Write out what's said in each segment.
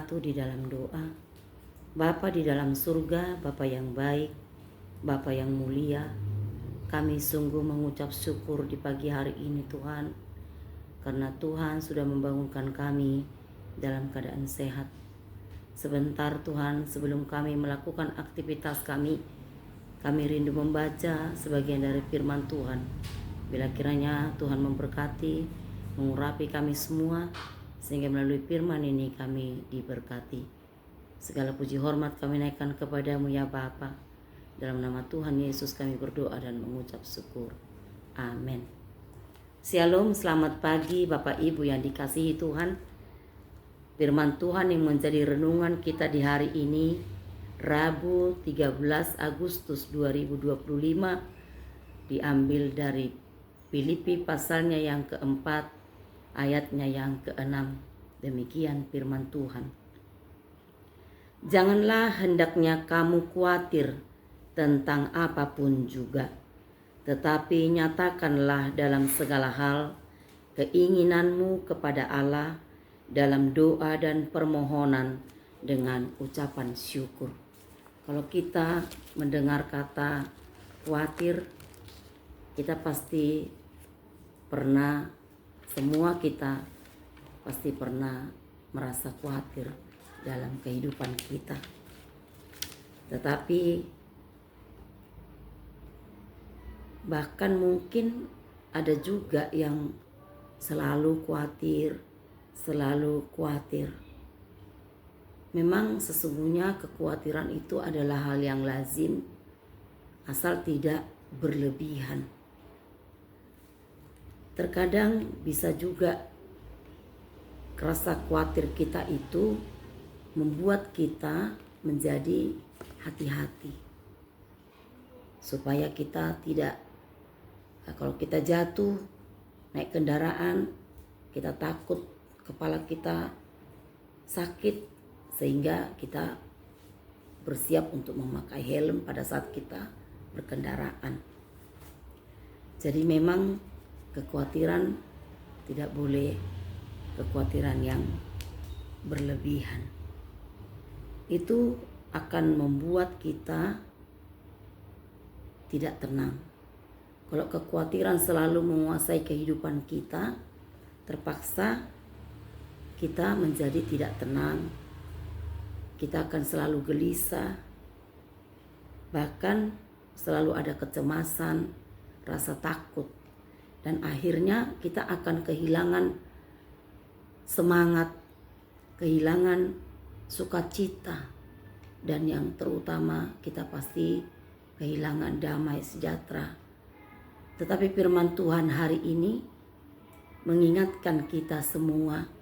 bersatu di dalam doa. Bapa di dalam surga, Bapa yang baik, Bapa yang mulia, kami sungguh mengucap syukur di pagi hari ini Tuhan, karena Tuhan sudah membangunkan kami dalam keadaan sehat. Sebentar Tuhan, sebelum kami melakukan aktivitas kami rindu membaca sebagian dari firman Tuhan. Bila kiranya Tuhan memberkati, mengurapi kami semua, sehingga melalui firman ini kami diberkati. Segala puji hormat kami naikkan kepadamu ya Bapa. Dalam nama Tuhan Yesus kami berdoa dan mengucap syukur. Amin. Shalom, selamat pagi Bapak Ibu yang dikasihi Tuhan. Firman Tuhan yang menjadi renungan kita di hari ini, Rabu 13 Agustus 2025, diambil dari Filipi pasalnya yang keempat, ayatnya yang keenam. Demikian firman Tuhan. Janganlah hendaknya kamu khawatir tentang apapun juga, tetapi nyatakanlah dalam segala hal keinginanmu kepada Allah dalam doa dan permohonan dengan ucapan syukur. Kalau kita mendengar kata khawatir, kita pasti pernah, semua kita pasti pernah merasa khawatir dalam kehidupan kita. Tetapi bahkan mungkin ada juga yang selalu khawatir. Memang sesungguhnya kekhawatiran itu adalah hal yang lazim, asal tidak berlebihan. Terkadang bisa juga rasa khawatir kita itu membuat kita menjadi hati-hati, supaya kita tidak, kalau kita jatuh naik kendaraan, kita takut kepala kita sakit, sehingga kita bersiap untuk memakai helm pada saat kita berkendaraan. Jadi memang kekhawatiran tidak boleh kekhawatiran yang berlebihan. Itu akan membuat kita tidak tenang. Kalau kekhawatiran selalu menguasai kehidupan kita, terpaksa kita menjadi tidak tenang. Kita akan selalu gelisah, bahkan selalu ada kecemasan, rasa takut, dan akhirnya kita akan kehilangan semangat, kehilangan sukacita, dan yang terutama kita pasti kehilangan damai sejahtera. Tetapi firman Tuhan hari ini mengingatkan kita semua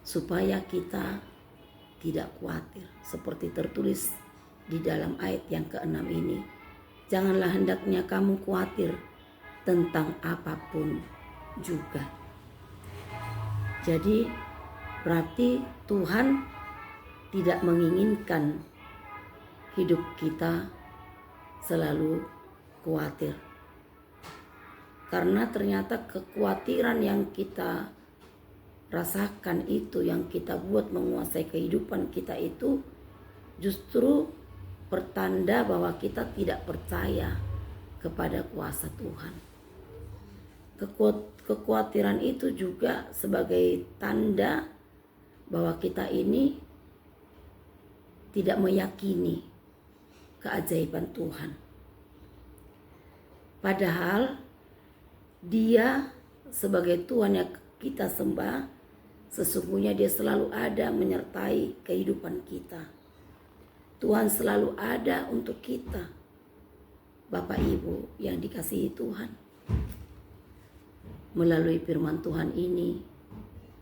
supaya kita tidak khawatir, seperti tertulis di dalam ayat yang ke-6 ini. Janganlah hendaknya kamu khawatir tentang apapun juga. Jadi berarti Tuhan tidak menginginkan hidup kita selalu khawatir. Karena ternyata kekhawatiran yang kita rasakan itu, yang kita buat menguasai kehidupan kita itu, justru pertanda bahwa kita tidak percaya kepada kuasa Tuhan. Kekhawatiran itu juga sebagai tanda bahwa kita ini tidak meyakini keajaiban Tuhan. Padahal Dia sebagai Tuhan yang kita sembah, sesungguhnya Dia selalu ada menyertai kehidupan kita. Tuhan selalu ada untuk kita. Bapak Ibu yang dikasihi Tuhan, melalui firman Tuhan ini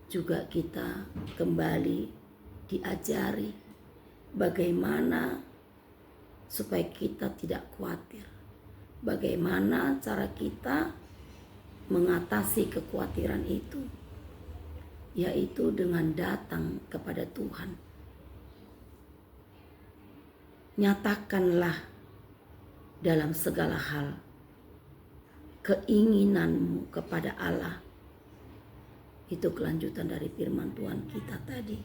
juga kita kembali diajari bagaimana supaya kita tidak khawatir. Bagaimana cara kita mengatasi kekhawatiran itu, yaitu dengan datang kepada Tuhan. Nyatakanlah dalam segala hal keinginanmu kepada Allah, Itu kelanjutan dari firman Tuhan kita tadi.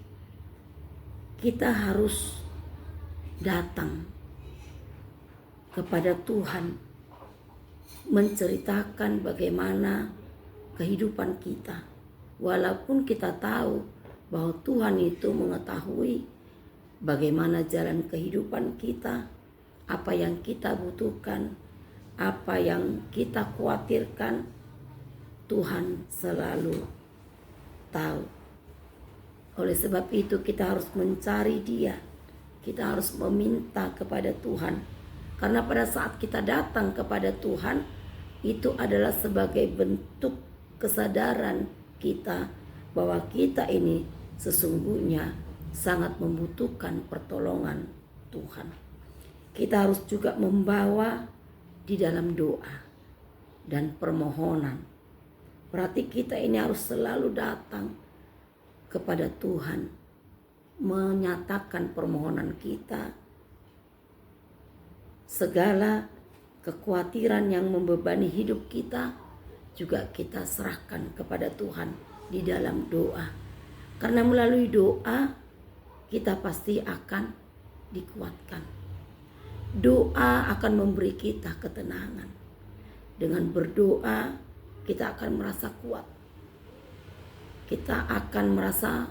Kita harus datang kepada Tuhan, menceritakan bagaimana kehidupan kita. Walaupun kita tahu bahwa Tuhan itu mengetahui bagaimana jalan kehidupan kita, apa yang kita butuhkan, apa yang kita khawatirkan, Tuhan selalu tahu. Oleh sebab itu kita harus mencari Dia. Kita harus meminta kepada Tuhan. Karena pada saat kita datang kepada Tuhan, itu adalah sebagai bentuk kesadaran kita bahwa kita ini sesungguhnya sangat membutuhkan pertolongan Tuhan. Kita harus juga membawa di dalam doa dan permohonan. Berarti kita ini harus selalu datang kepada Tuhan, menyatakan permohonan kita, segala kekhawatiran yang membebani hidup kita juga kita serahkan kepada Tuhan di dalam doa. Karena melalui doa kita pasti akan dikuatkan. Doa akan memberi kita ketenangan. Dengan berdoa kita akan merasa kuat. Kita akan merasa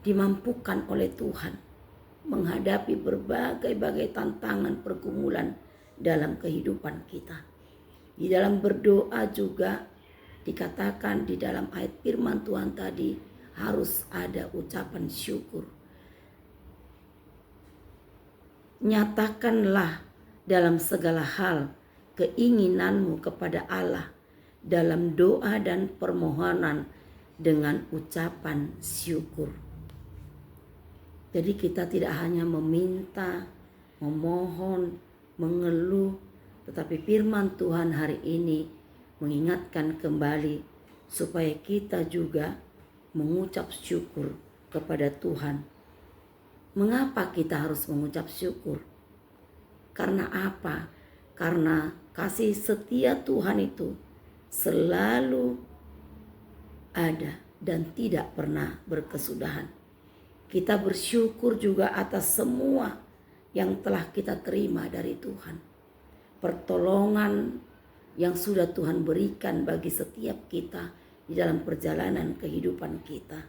dimampukan oleh Tuhan menghadapi berbagai tantangan pergumulan dalam kehidupan kita. Di dalam berdoa juga dikatakan di dalam ayat firman Tuhan tadi harus ada ucapan syukur. Nyatakanlah dalam segala hal keinginanmu kepada Allah dalam doa dan permohonan dengan ucapan syukur. Jadi kita tidak hanya meminta, memohon, mengeluh, tetapi firman Tuhan hari ini mengingatkan kembali supaya kita juga mengucap syukur kepada Tuhan. Mengapa kita harus mengucap syukur? Karena apa? Karena kasih setia Tuhan itu selalu ada dan tidak pernah berkesudahan. Kita bersyukur juga atas semua yang telah kita terima dari Tuhan. Pertolongan yang sudah Tuhan berikan bagi setiap kita di dalam perjalanan kehidupan kita.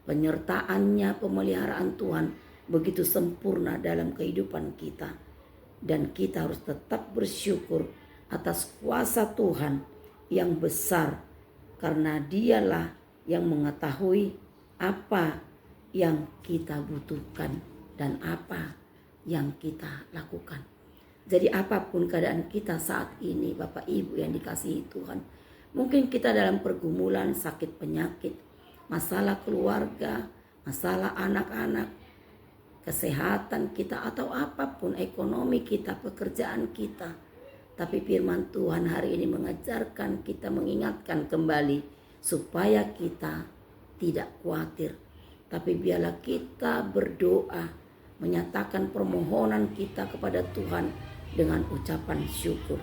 Penyertaannya, pemeliharaan Tuhan begitu sempurna dalam kehidupan kita. Dan kita harus tetap bersyukur atas kuasa Tuhan yang besar. Karena Dialah yang mengetahui apa yang kita butuhkan dan apa yang kita lakukan. Jadi apapun keadaan kita saat ini, Bapak Ibu yang dikasihi Tuhan, mungkin kita dalam pergumulan, sakit penyakit, masalah keluarga, masalah anak-anak, kesehatan kita atau apapun, ekonomi kita, pekerjaan kita. Tapi firman Tuhan hari ini mengajarkan kita, mengingatkan kembali supaya kita tidak khawatir. Tapi biarlah kita berdoa, menyatakan permohonan kita kepada Tuhan dengan ucapan syukur.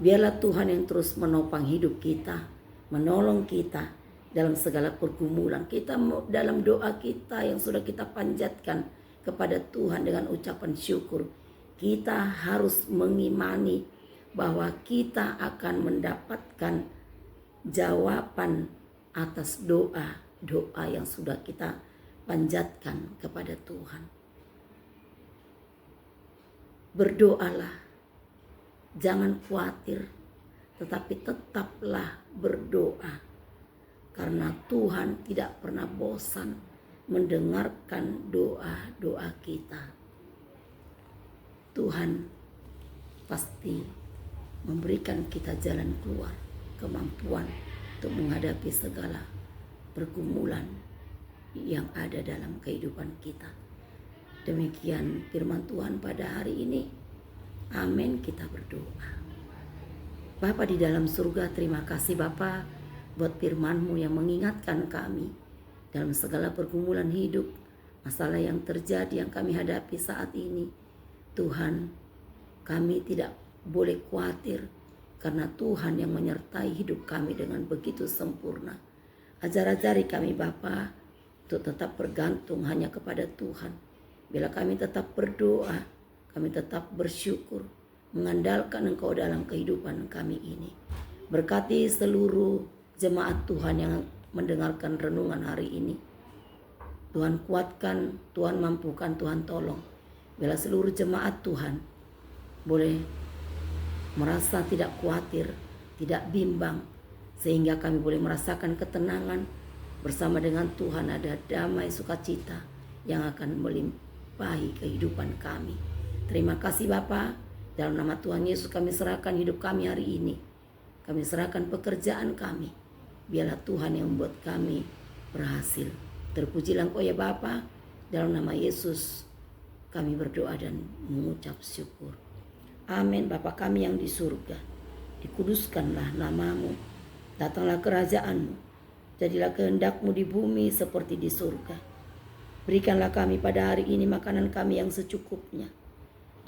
Biarlah Tuhan yang terus menopang hidup kita, menolong kita dalam segala pergumulan. Kita dalam doa kita yang sudah kita panjatkan kepada Tuhan dengan ucapan syukur, kita harus mengimani bahwa kita akan mendapatkan jawaban atas doa yang sudah kita panjatkan kepada Tuhan. Berdoalah, jangan khawatir, tetapi tetaplah berdoa. Karena Tuhan tidak pernah bosan mendengarkan doa-doa kita. Tuhan pasti memberikan kita jalan keluar, kemampuan untuk menghadapi segala pergumulan yang ada dalam kehidupan kita. Demikian firman Tuhan pada hari ini. Amin, kita berdoa. Bapa di dalam surga, terima kasih Bapa buat firman-Mu yang mengingatkan kami dalam segala pergumulan hidup, masalah yang terjadi yang kami hadapi saat ini. Tuhan, kami tidak boleh khawatir, karena Tuhan yang menyertai hidup kami dengan begitu sempurna. Ajar-ajari kami Bapa untuk tetap bergantung hanya kepada Tuhan. Bila kami tetap berdoa, kami tetap bersyukur, mengandalkan Engkau dalam kehidupan kami ini. Berkati seluruh jemaat Tuhan yang mendengarkan renungan hari ini. Tuhan kuatkan, Tuhan mampukan, Tuhan tolong. Bila seluruh jemaat Tuhan boleh merasa tidak khawatir, tidak bimbang, sehingga kami boleh merasakan ketenangan bersama dengan Tuhan, ada damai sukacita yang akan melimpahi kehidupan kami. Terima kasih Bapa, dalam nama Tuhan Yesus kami serahkan hidup kami hari ini. Kami serahkan pekerjaan kami. Biarlah Tuhan yang membuat kami berhasil. Terpujilah Engkau ya Bapa, dalam nama Yesus kami berdoa dan mengucap syukur. Amin. Bapa kami yang di surga, dikuduskanlah namamu, datanglah kerajaanmu, jadilah kehendak-Mu di bumi seperti di surga. Berikanlah kami pada hari ini makanan kami yang secukupnya,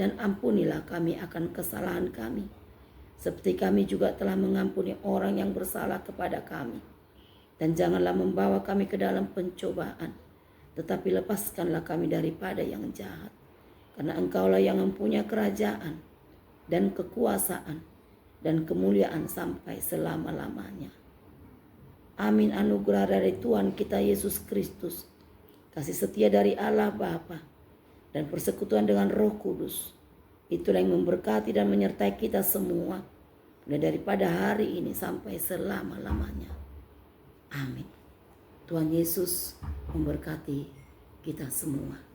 dan ampunilah kami akan kesalahan kami, seperti kami juga telah mengampuni orang yang bersalah kepada kami. Dan janganlah membawa kami ke dalam pencobaan, tetapi lepaskanlah kami daripada yang jahat. Karena Engkaulah yang mempunyai kerajaan dan kekuasaan dan kemuliaan sampai selama-lamanya. Amin. Anugerah dari Tuhan kita Yesus Kristus, kasih setia dari Allah Bapa, dan persekutuan dengan Roh Kudus, itulah yang memberkati dan menyertai kita semua, mulai daripada hari ini sampai selama-lamanya. Amin. Tuhan Yesus memberkati kita semua.